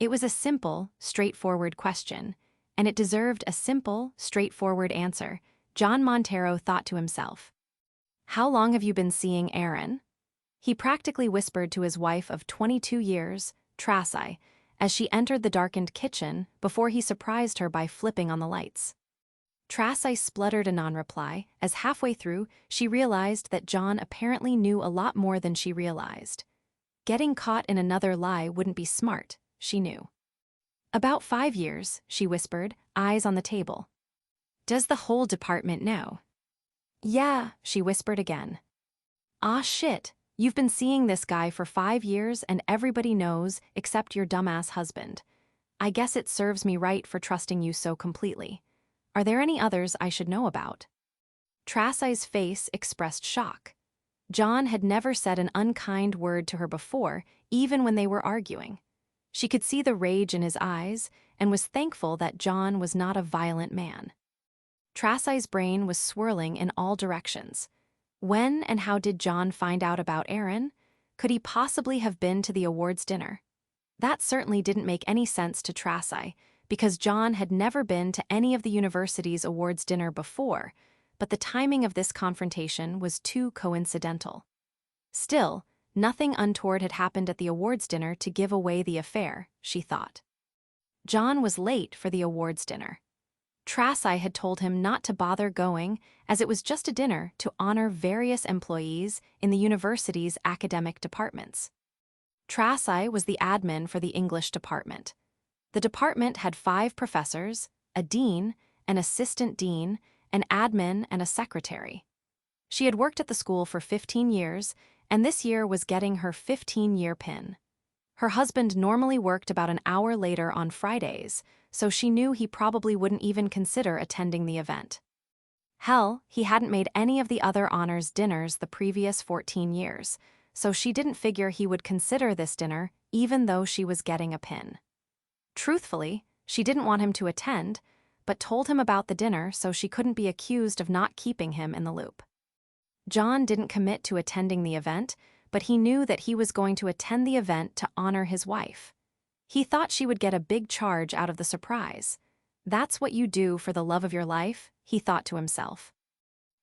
It was a simple, straightforward question, and it deserved a simple, straightforward answer. John Montero thought to himself. How long have you been seeing Aaron? He practically whispered to his wife of 22 years, Tracy, as she entered the darkened kitchen before he surprised her by flipping on the lights. Tracy spluttered a non-reply, as halfway through she realized that John apparently knew a lot more than she realized. Getting caught in another lie wouldn't be smart, she knew. About 5 years, she whispered, eyes on the table. Does the whole department know? Yeah, she whispered again. Ah shit, you've been seeing this guy for 5 years and everybody knows except your dumbass husband. I guess it serves me right for trusting you so completely. Are there any others I should know about? Tracy's face expressed shock. John had never said an unkind word to her before, even when they were arguing. She could see the rage in his eyes and was thankful that John was not a violent man. Tracy's brain was swirling in all directions. When and how did John find out about Aaron? Could he possibly have been to the awards dinner? That certainly didn't make any sense to Tracy, because John had never been to any of the university's awards dinner before, but the timing of this confrontation was too coincidental. Still, nothing untoward had happened at the awards dinner to give away the affair, she thought. John was late for the awards dinner. Tracy had told him not to bother going, as it was just a dinner to honor various employees in the university's academic departments. Tracy was the admin for the English department. The department had 5 professors, a dean, an assistant dean, an admin, and a secretary. She had worked at the school for 15 years, and this year was getting her 15-year pin. Her husband normally worked about an hour later on Fridays, so she knew he probably wouldn't even consider attending the event. Hell, he hadn't made any of the other honors dinners the previous 14 years, so she didn't figure he would consider this dinner even though she was getting a pin. Truthfully, she didn't want him to attend, but told him about the dinner so she couldn't be accused of not keeping him in the loop. John didn't commit to attending the event, but he knew that he was going to attend the event to honor his wife. He thought she would get a big charge out of the surprise. That's what you do for the love of your life, he thought to himself.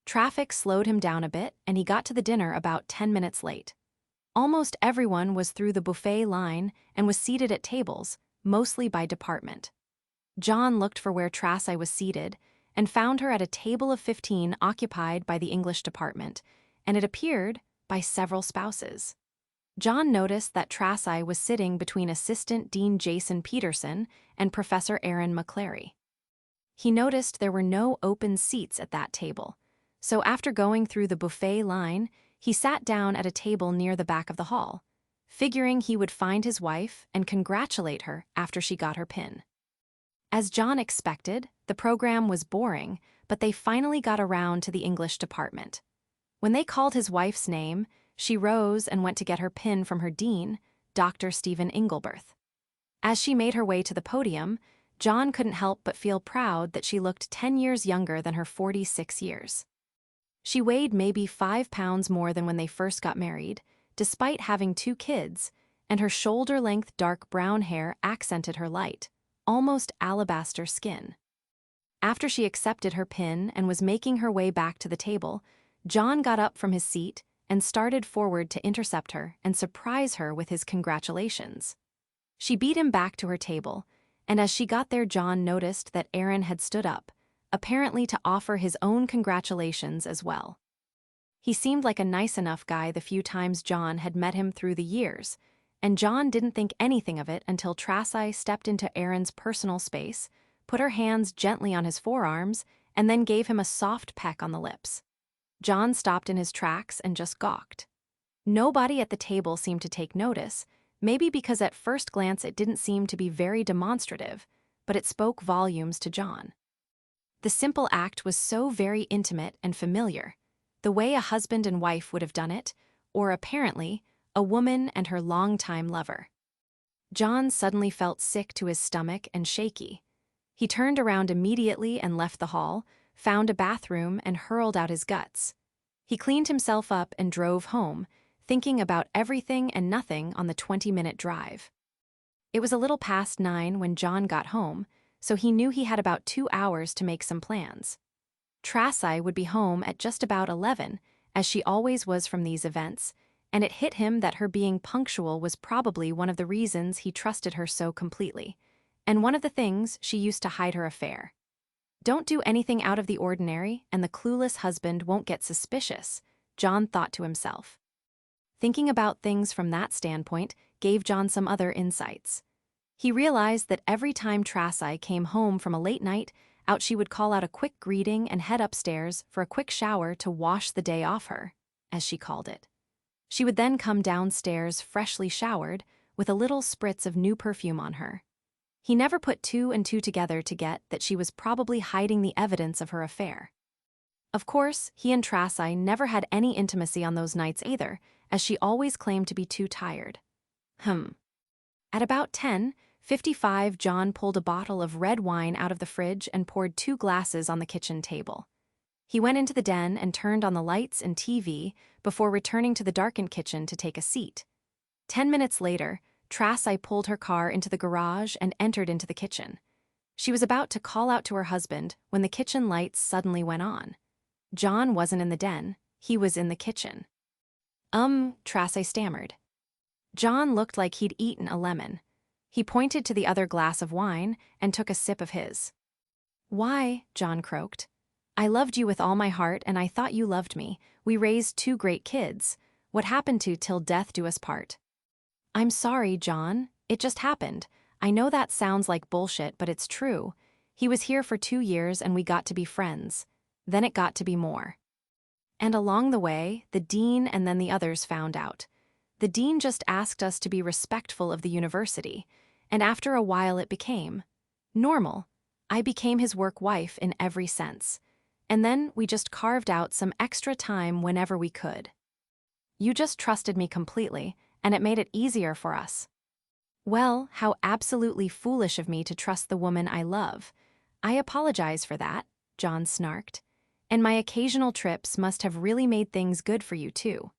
Traffic slowed him down a bit, and he got to the dinner about 10 minutes late. Almost everyone was through the buffet line and was seated at tables, mostly by department. John looked for where Tracy was seated and found her at a table of 15 occupied by the English department, and it appeared by several spouses. John noticed that Tracy was sitting between Assistant Dean Jason Peterson and Professor Aaron McClary. He noticed there were no open seats at that table, so after going through the buffet line, he sat down at a table near the back of the hall, figuring he would find his wife and congratulate her after she got her pin. As John expected, the program was boring, but they finally got around to the English department. When they called his wife's name, she rose and went to get her pin from her dean, Dr. Stephen Engelberth. As she made her way to the podium, John couldn't help but feel proud that she looked 10 years younger than her 46 years. She weighed maybe 5 pounds more than when they first got married, despite having 2 kids, and her shoulder-length dark brown hair accented her light, almost alabaster skin. After she accepted her pin and was making her way back to the table, John got up from his seat and started forward to intercept her and surprise her with his congratulations. She beat him back to her table, and as she got there, John noticed that Aaron had stood up, apparently to offer his own congratulations as well. He seemed like a nice enough guy the few times John had met him through the years, and John didn't think anything of it until Tracy stepped into Aaron's personal space, put her hands gently on his forearms, and then gave him a soft peck on the lips. John stopped in his tracks and just gawked. Nobody at the table seemed to take notice, maybe because at first glance it didn't seem to be very demonstrative, but it spoke volumes to John. The simple act was so very intimate and familiar, the way a husband and wife would have done it, or apparently, a woman and her longtime lover. John suddenly felt sick to his stomach and shaky. He turned around immediately and left the hall, found a bathroom, and hurled out his guts. He cleaned himself up and drove home, thinking about everything and nothing on the 20-minute drive. It was a little past 9 when John got home, so he knew he had about 2 hours to make some plans. Tracy would be home at just about 11, as she always was from these events, and it hit him that her being punctual was probably one of the reasons he trusted her so completely, and one of the things she used to hide her affair. Don't do anything out of the ordinary, and the clueless husband won't get suspicious, John thought to himself. Thinking about things from that standpoint gave John some other insights. He realized that every time Tracy came home from a late night out, she would call out a quick greeting and head upstairs for a quick shower to wash the day off her, as she called it. She would then come downstairs freshly showered, with a little spritz of new perfume on her. He never put 2 and 2 together to get that she was probably hiding the evidence of her affair. Of course, he and Tracy never had any intimacy on those nights either, as she always claimed to be too tired. At about 10:55, John pulled a bottle of red wine out of the fridge and poured 2 glasses on the kitchen table. He went into the den and turned on the lights and TV before returning to the darkened kitchen to take a seat. 10 minutes later, Tracy pulled her car into the garage and entered into the kitchen. She was about to call out to her husband when the kitchen lights suddenly went on. John wasn't in the den, he was in the kitchen. Tracy stammered. John looked like he'd eaten a lemon. He pointed to the other glass of wine and took a sip of his. "Why," John croaked. "I loved you with all my heart and I thought you loved me. We raised 2 great kids. What happened to 'till death do us part?" "I'm sorry, John. It just happened. I know that sounds like bullshit, but it's true. He was here for 2 years and we got to be friends. Then it got to be more. And along the way, the dean and then the others found out. The dean just asked us to be respectful of the university, and after a while it became normal. I became his work wife in every sense. And then we just carved out some extra time whenever we could. You just trusted me completely, and it made it easier for us." "Well, how absolutely foolish of me to trust the woman I love. I apologize for that," John snarked. "And my occasional trips must have really made things good for you, too."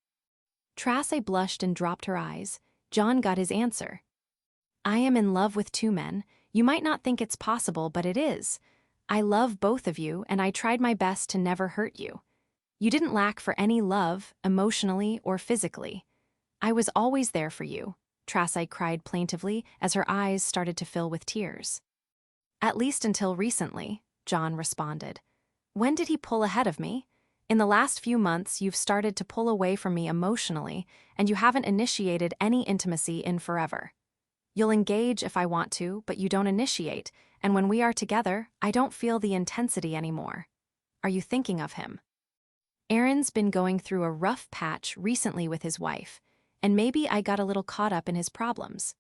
Tracy blushed and dropped her eyes. John got his answer. "I am in love with 2 men. You might not think it's possible, but it is. I love both of you, and I tried my best to never hurt you. You didn't lack for any love, emotionally or physically. I was always there for you," Tracy cried plaintively as her eyes started to fill with tears. "At least until recently," John responded. "When did he pull ahead of me? In the last few months, you've started to pull away from me emotionally, and you haven't initiated any intimacy in forever. You'll engage if I want to, but you don't initiate, and when we are together, I don't feel the intensity anymore. Are you thinking of him?" "Aaron's been going through a rough patch recently with his wife, and maybe I got a little caught up in his problems."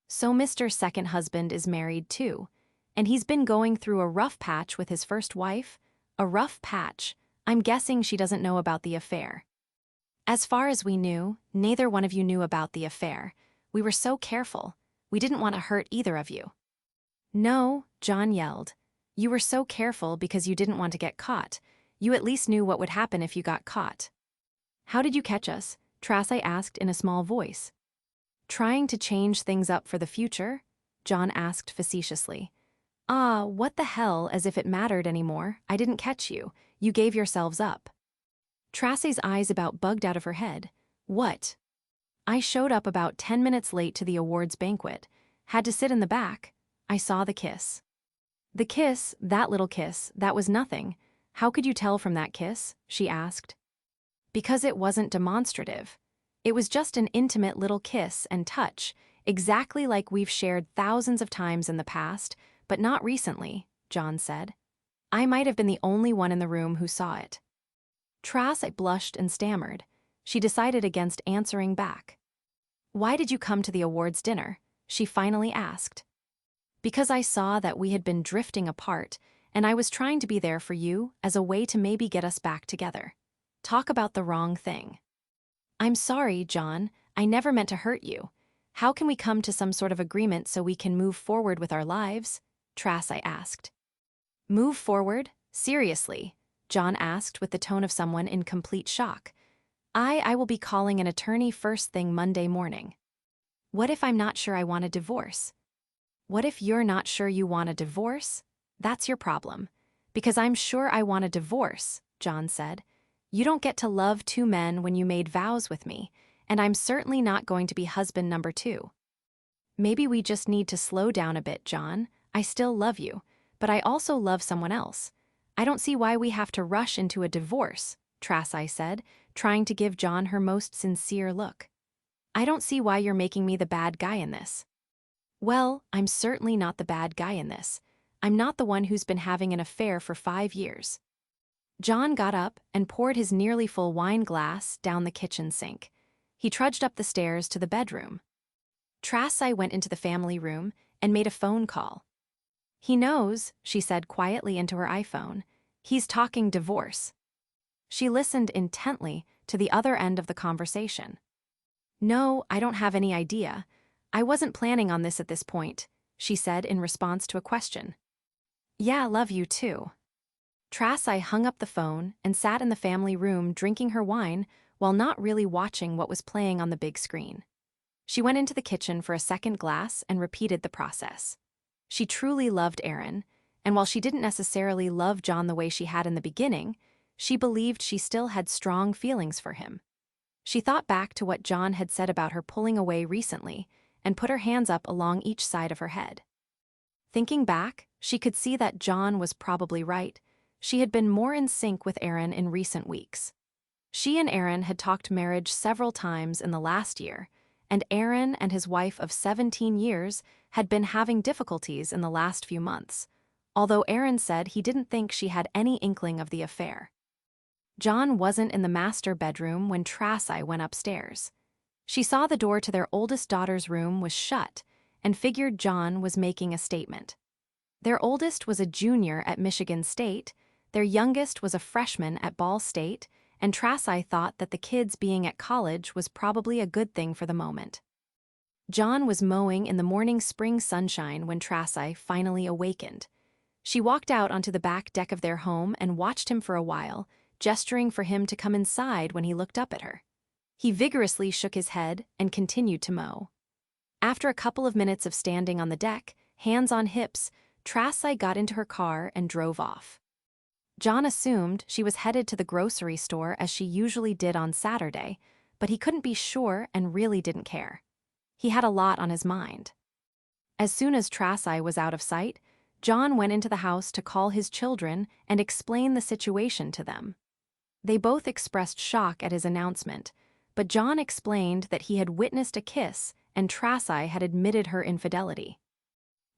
"So Mr. Second Husband is married too, and he's been going through a rough patch with his first wife? A rough patch. I'm guessing she doesn't know about the affair." "As far as we knew, neither one of you knew about the affair. We were so careful. We didn't want to hurt either of you." "No," John yelled. "You were so careful because you didn't want to get caught. You at least knew what would happen if you got caught." "How did you catch us?" Tracy asked in a small voice. "Trying to change things up for the future?" John asked facetiously. "Ah, what the hell, as if it mattered anymore. I didn't catch you. You gave yourselves up." Tracy's eyes about bugged out of her head. "What?" "I showed up about 10 minutes late to the awards banquet. Had to sit in the back. I saw the kiss." "The kiss, that little kiss, that was nothing. How could you tell from that kiss?" she asked. "Because it wasn't demonstrative. It was just an intimate little kiss and touch, exactly like we've shared thousands of times in the past, but not recently," John said. "I might have been the only one in the room who saw it." Tracy blushed and stammered. She decided against answering back. "Why did you come to the awards dinner?" she finally asked. "Because I saw that we had been drifting apart, and I was trying to be there for you as a way to maybe get us back together. Talk about the wrong thing." "I'm sorry, John. I never meant to hurt you. How can we come to some sort of agreement so we can move forward with our lives?" Tracy asked. "Move forward? Seriously?" John asked with the tone of someone in complete shock. I will be calling an attorney first thing Monday morning." What if I'm not sure I want a divorce? What if you're not sure you want a divorce? That's your problem. Because I'm sure I want a divorce, John said. You don't get to love two men when you made vows with me, and I'm certainly not going to be husband number two. Maybe we just need to slow down a bit, John. I still love you, but I also love someone else. I don't see why we have to rush into a divorce, Trasai said, trying to give John her most sincere look. I don't see why you're making me the bad guy in this. Well, I'm certainly not the bad guy in this. I'm not the one who's been having an affair for 5 years. John got up and poured his nearly full wine glass down the kitchen sink. He trudged up the stairs to the bedroom. Trasai went into the family room and made a phone call. He knows, she said quietly into her iPhone. He's talking divorce. She listened intently to the other end of the conversation. No, I don't have any idea. I wasn't planning on this at this point, she said in response to a question. Yeah, love you too. Trasai hung up the phone and sat in the family room drinking her wine while not really watching what was playing on the big screen. She went into the kitchen for a second glass and repeated the process. She truly loved Aaron, and while she didn't necessarily love John the way she had in the beginning, she believed she still had strong feelings for him. She thought back to what John had said about her pulling away recently and put her hands up along each side of her head. Thinking back, she could see that John was probably right. She had been more in sync with Aaron in recent weeks. She and Aaron had talked marriage several times in the last year, and Aaron and his wife of 17 years had been having difficulties in the last few months, although Aaron said he didn't think she had any inkling of the affair. John wasn't in the master bedroom when Trasai went upstairs. She saw the door to their oldest daughter's room was shut and figured John was making a statement. Their oldest was a junior at Michigan State, their youngest was a freshman at Ball State, and Trasai thought that the kids being at college was probably a good thing for the moment. John was mowing in the morning spring sunshine when Trasai finally awakened. She walked out onto the back deck of their home and watched him for a while, gesturing for him to come inside when he looked up at her. He vigorously shook his head and continued to mow. After a couple of minutes of standing on the deck, hands on hips, Trasai got into her car and drove off. John assumed she was headed to the grocery store as she usually did on Saturday, but he couldn't be sure and really didn't care. He had a lot on his mind. As soon as Trasai was out of sight, John went into the house to call his children and explain the situation to them. They both expressed shock at his announcement, but John explained that he had witnessed a kiss and Trasai had admitted her infidelity.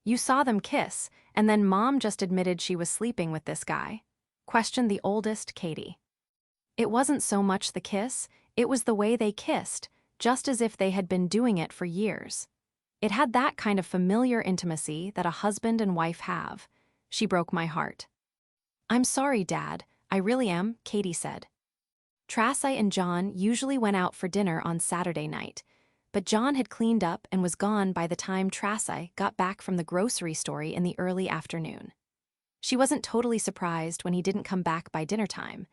You saw them kiss, and then Mom just admitted she was sleeping with this guy? Questioned the oldest, Katie. It wasn't so much the kiss, it was the way they kissed, just as if they had been doing it for years. It had that kind of familiar intimacy that a husband and wife have. She broke my heart. I'm sorry, Dad, I really am, Katie said. Trasai and John usually went out for dinner on Saturday night, but John had cleaned up and was gone by the time Trasai got back from the grocery store in the early afternoon. She wasn't totally surprised when he didn't come back by dinner time,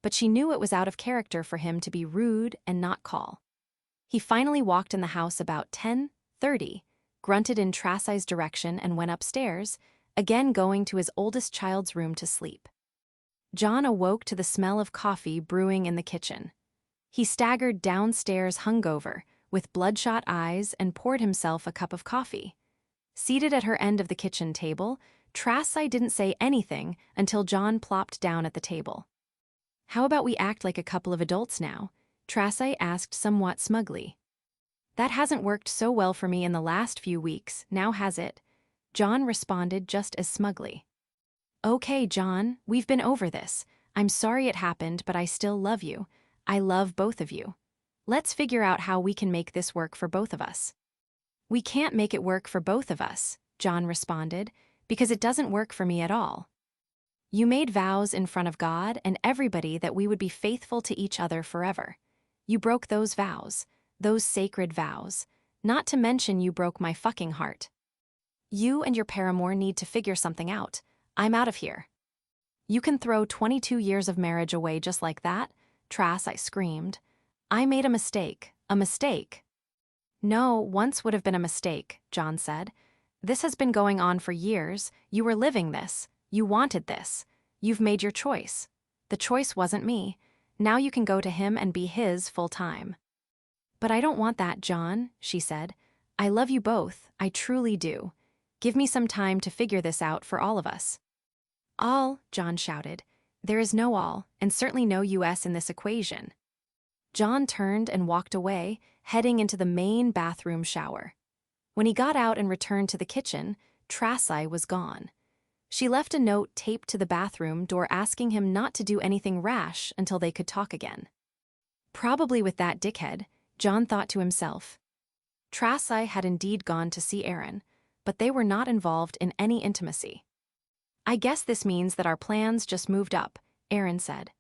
but she knew it was out of character for him to be rude and not call. He finally walked in the house about 10:30, grunted in Trasai's direction and went upstairs, again going to his oldest child's room to sleep. John awoke to the smell of coffee brewing in the kitchen. He staggered downstairs hungover, with bloodshot eyes, and poured himself a cup of coffee. Seated at her end of the kitchen table, Trasai didn't say anything until John plopped down at the table. How about we act like a couple of adults now? Trasai asked somewhat smugly. That hasn't worked so well for me in the last few weeks, now has it? John responded just as smugly. Okay, John, we've been over this. I'm sorry it happened, but I still love you. I love both of you. Let's figure out how we can make this work for both of us. We can't make it work for both of us, John responded, because it doesn't work for me at all. You made vows in front of God and everybody that we would be faithful to each other forever. You broke those vows, those sacred vows, not to mention you broke my fucking heart. You and your paramour need to figure something out. I'm out of here. You can throw 22 years of marriage away just like that? Trasai screamed. I made a mistake, a mistake. No, once would have been a mistake, John said. This has been going on for years. You were living this. You wanted this. You've made your choice. The choice wasn't me. Now you can go to him and be his full time. But I don't want that, John, she said. I love you both, I truly do. Give me some time to figure this out for all of us. All, John shouted. There is no all, and certainly no US in this equation. John turned and walked away, heading into the main bathroom shower. When he got out and returned to the kitchen, Tracy was gone. She left a note taped to the bathroom door asking him not to do anything rash until they could talk again. Probably with that dickhead, John thought to himself. Tracy had indeed gone to see Aaron, but they were not involved in any intimacy. I guess this means that our plans just moved up, Aaron said.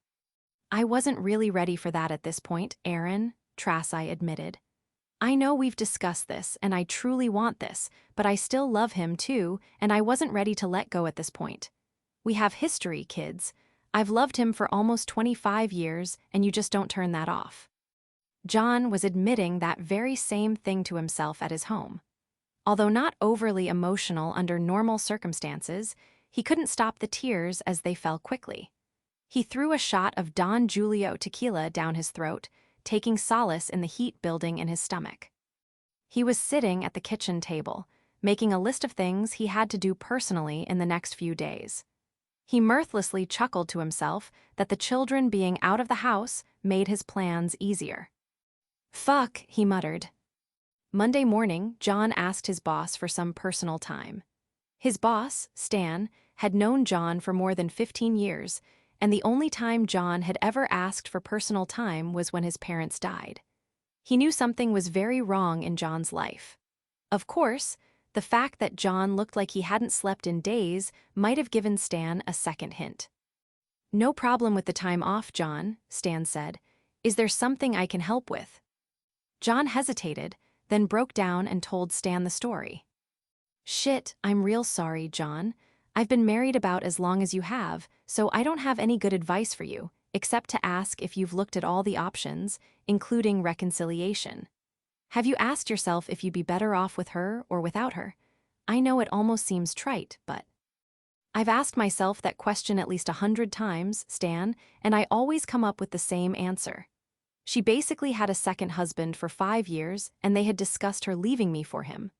I wasn't really ready for that at this point, Aaron, Tracy admitted. I know we've discussed this, and I truly want this, but I still love him too, and I wasn't ready to let go at this point. We have history, kids. I've loved him for almost 25 years, and you just don't turn that off. John was admitting that very same thing to himself at his home. Although not overly emotional under normal circumstances, he couldn't stop the tears as they fell quickly. He threw a shot of Don Julio tequila down his throat, taking solace in the heat building in his stomach. He was sitting at the kitchen table, making a list of things he had to do personally in the next few days. He mirthlessly chuckled to himself that the children being out of the house made his plans easier. Fuck, he muttered. Monday morning, John asked his boss for some personal time. His boss, Stan, had known John for more than 15 years, and the only time John had ever asked for personal time was when his parents died. He knew something was very wrong in John's life. Of course, the fact that John looked like he hadn't slept in days might have given Stan a second hint. No problem with the time off, John, Stan said. Is there something I can help with? John hesitated, then broke down and told Stan the story. Shit, I'm real sorry, John. I've been married about as long as you have, so I don't have any good advice for you, except to ask if you've looked at all the options, including reconciliation. Have you asked yourself if you'd be better off with her or without her? I know it almost seems trite, but... I've asked myself that question at least 100 times, Stan, and I always come up with the same answer. She basically had a second husband for 5 years, and they had discussed her leaving me for him.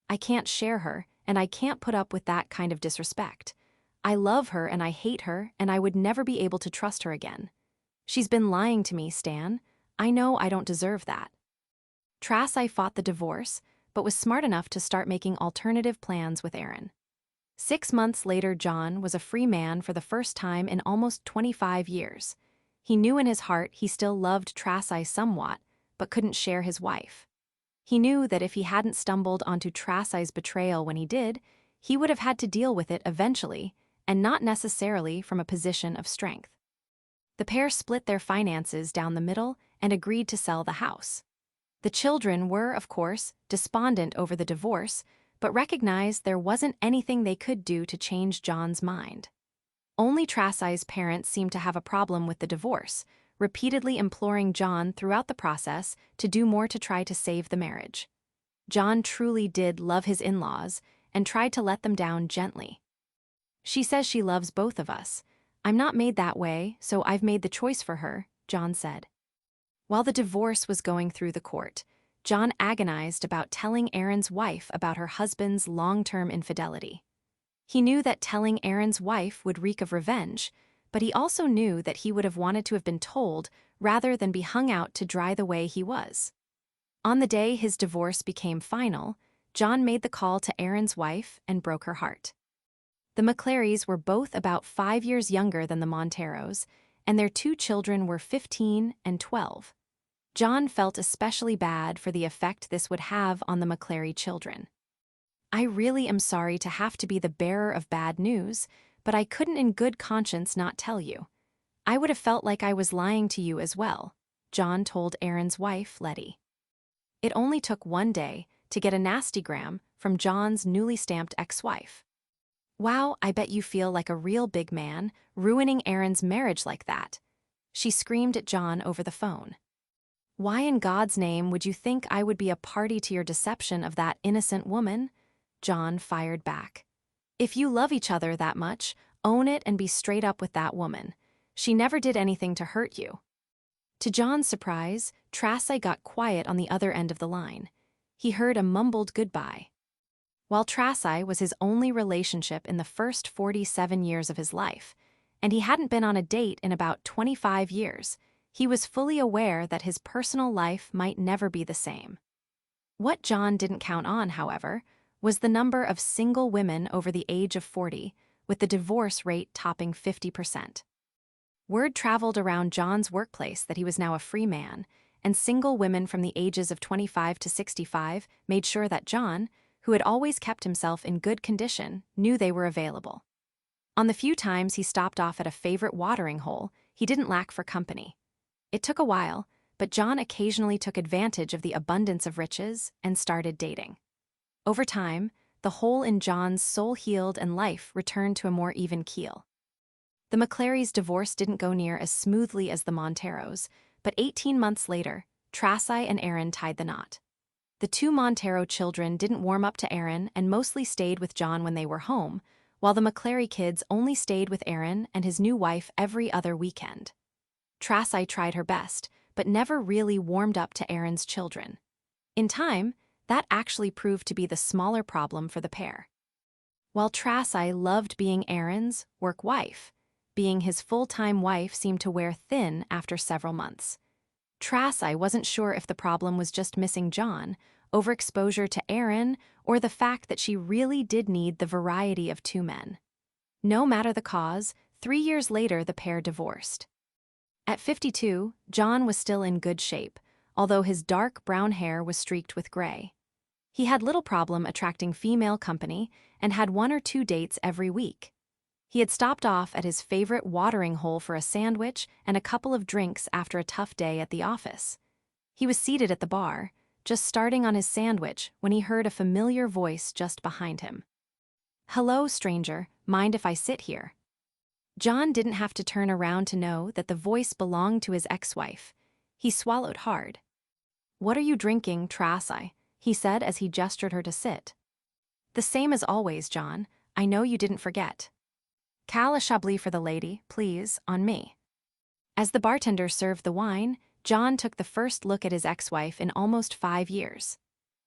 I can't share her, and I can't put up with that kind of disrespect. I love her and I hate her, and I would never be able to trust her again. She's been lying to me, Stan. I know I don't deserve that. Tracy fought the divorce, but was smart enough to start making alternative plans with Aaron. 6 months later, John was a free man for the first time in almost 25 years. He knew in his heart he still loved Tracy somewhat, but couldn't share his wife. He knew that if he hadn't stumbled onto Tracy's betrayal when he did, he would have had to deal with it eventually, and not necessarily from a position of strength. The pair split their finances down the middle and agreed to sell the house. The children were, of course, despondent over the divorce, but recognized there wasn't anything they could do to change John's mind. Only Tracy's parents seemed to have a problem with the divorce, repeatedly imploring John throughout the process to do more to try to save the marriage. John truly did love his in-laws and tried to let them down gently. She says she loves both of us. I'm not made that way, so I've made the choice for her, John said. While the divorce was going through the court, John agonized about telling Aaron's wife about her husband's long-term infidelity. He knew that telling Aaron's wife would reek of revenge, but he also knew that he would have wanted to have been told rather than be hung out to dry the way he was. On the day his divorce became final, John made the call to Aaron's wife and broke her heart. The McClarys were both about 5 years younger than the Monteros, and their 2 children were 15 and 12. John felt especially bad for the effect this would have on the McClary children. I really am sorry to have to be the bearer of bad news, but I couldn't in good conscience not tell you. I would have felt like I was lying to you as well, John told Aaron's wife, Letty. It only took 1 day to get a nastygram from John's newly stamped ex-wife. Wow, I bet you feel like a real big man, ruining Aaron's marriage like that, she screamed at John over the phone. Why in God's name would you think I would be a party to your deception of that innocent woman? John fired back. If you love each other that much, own it and be straight up with that woman. She never did anything to hurt you. To John's surprise, Tracy got quiet on the other end of the line. He heard a mumbled goodbye. While Tracy was his only relationship in the first 47 years of his life, and he hadn't been on a date in about 25 years, he was fully aware that his personal life might never be the same. What John didn't count on, however, was the number of single women over the age of 40, with the divorce rate topping 50%. Word traveled around John's workplace that he was now a free man, and single women from the ages of 25 to 65 made sure that John, who had always kept himself in good condition, knew they were available. On the few times he stopped off at a favorite watering hole, he didn't lack for company. It took a while, but John occasionally took advantage of the abundance of riches and started dating. Over time, the hole in John's soul healed and life returned to a more even keel. The McClarys' divorce didn't go near as smoothly as the Monteros, but 18 months later, Tracy and Aaron tied the knot. The two Montero children didn't warm up to Aaron and mostly stayed with John when they were home, while the McClary kids only stayed with Aaron and his new wife every other weekend. Tracy tried her best, but never really warmed up to Aaron's children. In time, that actually proved to be the smaller problem for the pair. While Tracy loved being Aaron's work wife, being his full-time wife seemed to wear thin after several months. Tracy wasn't sure if the problem was just missing John, overexposure to Aaron, or the fact that she really did need the variety of two men. No matter the cause, 3 years later the pair divorced. At 52, John was still in good shape, although his dark brown hair was streaked with gray. He had little problem attracting female company and had 1 or 2 dates every week. He had stopped off at his favorite watering hole for a sandwich and a couple of drinks after a tough day at the office. He was seated at the bar, just starting on his sandwich when he heard a familiar voice just behind him. "Hello, stranger, mind if I sit here?" John didn't have to turn around to know that the voice belonged to his ex-wife. He swallowed hard. "What are you drinking, Tracy?" he said as he gestured her to sit. "The same as always, John. I know you didn't forget." "Cal Chablis for the lady, please, on me." As the bartender served the wine, John took the first look at his ex-wife in almost 5 years.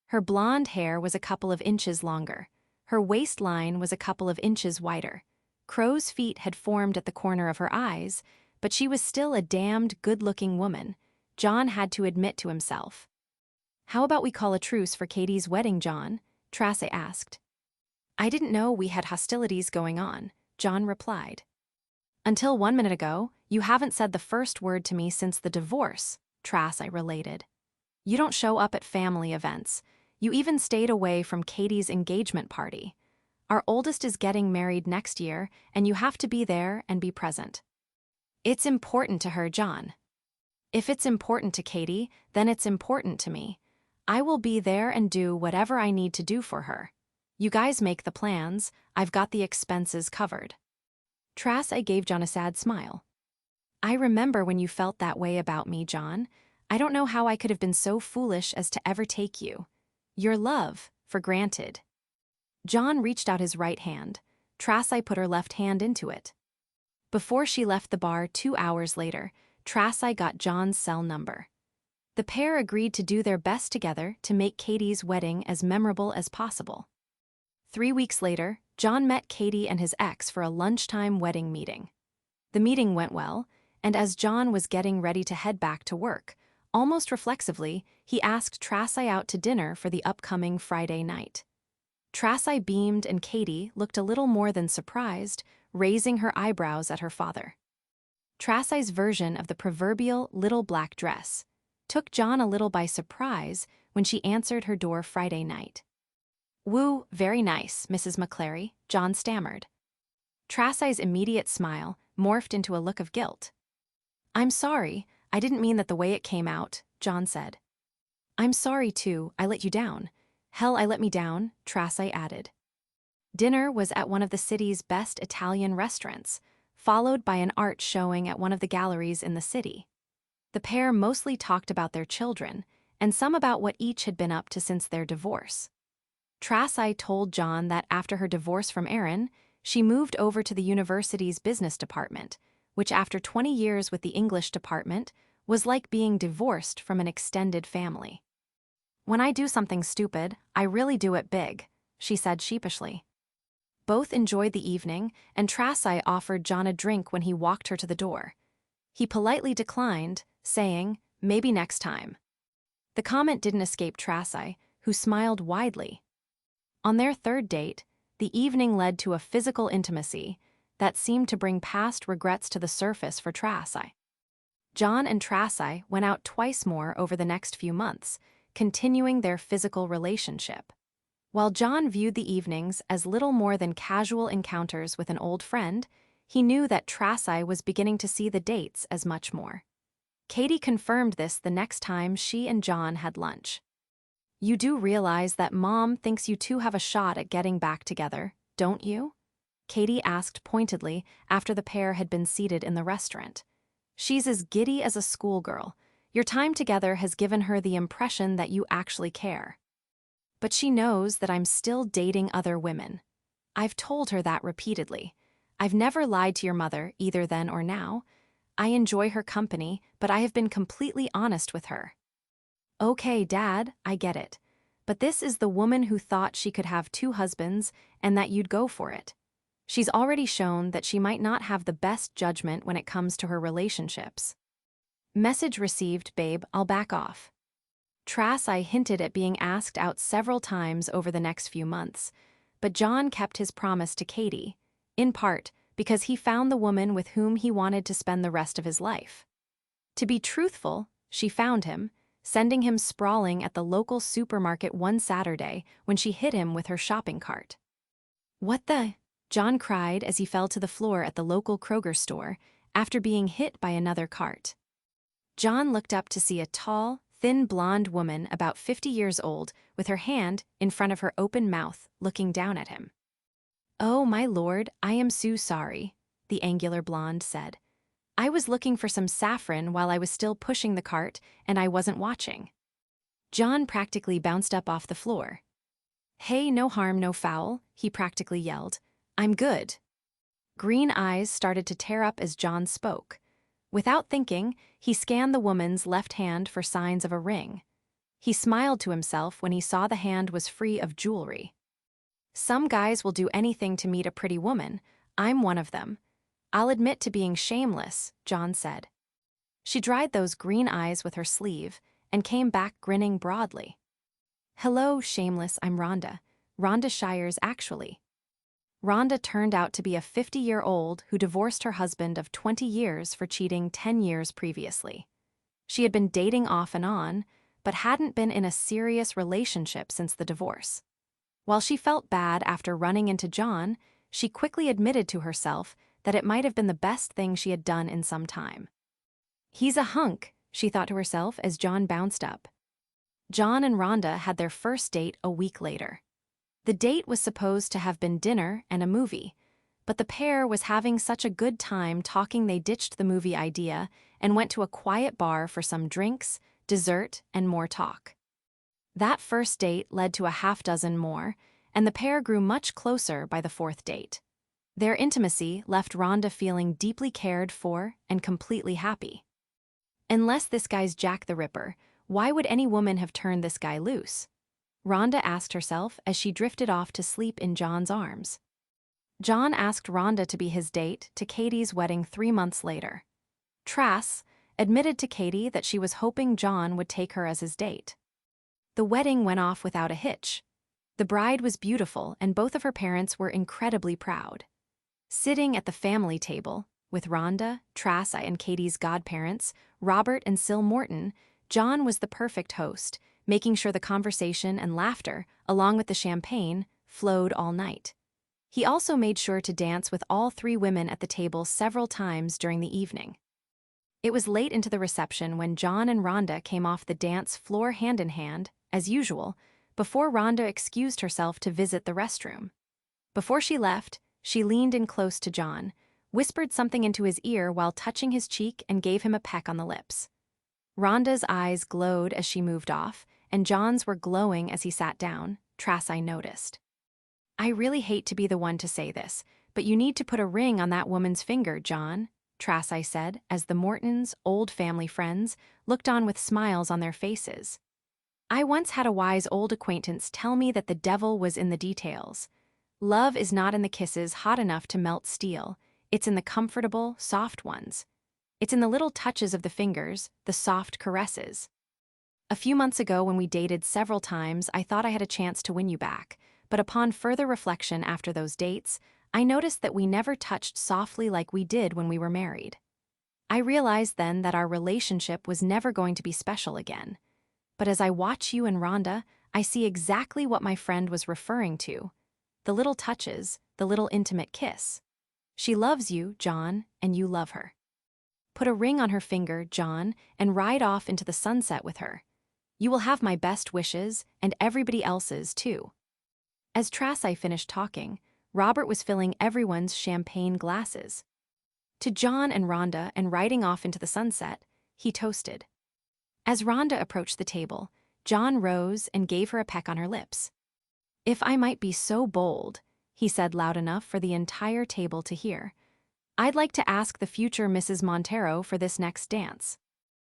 Her blonde hair was a couple of inches longer. Her waistline was a couple of inches wider. Crow's feet had formed at the corner of her eyes, but she was still a damned good-looking woman, John had to admit to himself. "How about we call a truce for Katie's wedding, John?" Tracy asked. "I didn't know we had hostilities going on," John replied. "Until 1 minute ago, you haven't said the first word to me since the divorce," Tracy related. "You don't show up at family events. You even stayed away from Katie's engagement party. Our oldest is getting married next year, and you have to be there and be present." "It's important to her, John." "If it's important to Katie, then it's important to me. I will be there and do whatever I need to do for her. You guys make the plans, I've got the expenses covered." Tracy gave John a sad smile. "I remember when you felt that way about me, John. I don't know how I could have been so foolish as to ever take your love for granted." John reached out his right hand. Tracy put her left hand into it. Before she left the bar 2 hours later, Tracy got John's cell number. The pair agreed to do their best together to make Katie's wedding as memorable as possible. 3 weeks later, John met Katie and his ex for a lunchtime wedding meeting. The meeting went well, and as John was getting ready to head back to work, almost reflexively, he asked Tracy out to dinner for the upcoming Friday night. Tracy beamed and Katie looked a little more than surprised, raising her eyebrows at her father. Tracy's version of the proverbial little black dress took John a little by surprise when she answered her door Friday night. "Woo, very nice, Mrs. McClary," John stammered. Tracy's immediate smile morphed into a look of guilt. "I'm sorry, I didn't mean that the way it came out," John said. "I'm sorry too, I let you down. Hell, I let me down," Tracy added. Dinner was at one of the city's best Italian restaurants, followed by an art showing at one of the galleries in the city. The pair mostly talked about their children, and some about what each had been up to since their divorce. Tracy told John that after her divorce from Aaron, she moved over to the university's business department, which after 20 years with the English department was like being divorced from an extended family. "When I do something stupid, I really do it big," she said sheepishly. Both enjoyed the evening, and Tracy offered John a drink when he walked her to the door. He politely declined, saying, "Maybe next time." The comment didn't escape Tracy, who smiled widely. On their third date, the evening led to a physical intimacy that seemed to bring past regrets to the surface for Tracy. John and Tracy went out twice more over the next few months, continuing their physical relationship. While John viewed the evenings as little more than casual encounters with an old friend, he knew that Tracy was beginning to see the dates as much more. Katie confirmed this the next time she and John had lunch. "You do realize that Mom thinks you two have a shot at getting back together, don't you?" Katie asked pointedly after the pair had been seated in the restaurant. "She's as giddy as a schoolgirl. Your time together has given her the impression that you actually care. But she knows that I'm still dating other women. I've told her that repeatedly. I've never lied to your mother, either then or now. I enjoy her company, but I have been completely honest with her." "Okay, Dad, I get it. But this is the woman who thought she could have two husbands and that you'd go for it. She's already shown that she might not have the best judgment when it comes to her relationships." "Message received, babe, I'll back off." Tracy hinted at being asked out several times over the next few months, but John kept his promise to Katie, in part because he found the woman with whom he wanted to spend the rest of his life. To be truthful, she found him, sending him sprawling at the local supermarket one Saturday when she hit him with her shopping cart. "What the?" John cried as he fell to the floor at the local Kroger store after being hit by another cart. John looked up to see a tall, thin blonde woman about 50 years old with her hand in front of her open mouth looking down at him. "Oh, my lord, I am so sorry," the angular blonde said. "I was looking for some saffron while I was still pushing the cart, and I wasn't watching." John practically bounced up off the floor. "Hey, no harm, no foul," he practically yelled. "I'm good." Green eyes started to tear up as John spoke. Without thinking, he scanned the woman's left hand for signs of a ring. He smiled to himself when he saw the hand was free of jewelry. "Some guys will do anything to meet a pretty woman. I'm one of them. I'll admit to being shameless," John said. She dried those green eyes with her sleeve and came back grinning broadly. "Hello, shameless, I'm Rhonda. Rhonda Shires, actually." Rhonda turned out to be a 50-year-old who divorced her husband of 20 years for cheating 10 years previously. She had been dating off and on, but hadn't been in a serious relationship since the divorce. While she felt bad after running into John, she quickly admitted to herself that it might have been the best thing she had done in some time. "He's a hunk," she thought to herself as John bounced up. John and Rhonda had their first date a week later. The date was supposed to have been dinner and a movie, but the pair was having such a good time talking they ditched the movie idea and went to a quiet bar for some drinks, dessert, and more talk. That first date led to a half-dozen more, and the pair grew much closer by the fourth date. Their intimacy left Rhonda feeling deeply cared for and completely happy. Unless this guy's Jack the Ripper, why would any woman have turned this guy loose? Rhonda asked herself as she drifted off to sleep in John's arms. John asked Rhonda to be his date to Katie's wedding 3 months later. Trace admitted to Katie that she was hoping John would take her as his date. The wedding went off without a hitch. The bride was beautiful and both of her parents were incredibly proud. Sitting at the family table, with Rhonda, Trace, and Katie's godparents, Robert and Sil Morton, John was the perfect host, making sure the conversation and laughter, along with the champagne, flowed all night. He also made sure to dance with all 3 women at the table several times during the evening. It was late into the reception when John and Rhonda came off the dance floor hand in hand, as usual, before Rhonda excused herself to visit the restroom. Before she left, she leaned in close to John, whispered something into his ear while touching his cheek and gave him a peck on the lips. Rhonda's eyes glowed as she moved off, and John's were glowing as he sat down, Tracy noticed. I really hate to be the one to say this, but you need to put a ring on that woman's finger, John, Tracy said, as the Mortons, old family friends, looked on with smiles on their faces. I once had a wise old acquaintance tell me that the devil was in the details. Love is not in the kisses hot enough to melt steel, it's in the comfortable, soft ones. It's in the little touches of the fingers, the soft caresses. A few months ago when we dated several times, I thought I had a chance to win you back, but upon further reflection after those dates, I noticed that we never touched softly like we did when we were married. I realized then that our relationship was never going to be special again. But as I watch you and Rhonda, I see exactly what my friend was referring to. The little touches, the little intimate kiss. She loves you, John, and you love her. Put a ring on her finger, John, and ride off into the sunset with her. You will have my best wishes, and everybody else's, too. As Tracy finished talking, Robert was filling everyone's champagne glasses. To John and Rhonda and riding off into the sunset, he toasted. As Rhonda approached the table, John rose and gave her a peck on her lips. If I might be so bold, he said loud enough for the entire table to hear, I'd like to ask the future Mrs. Montero for this next dance.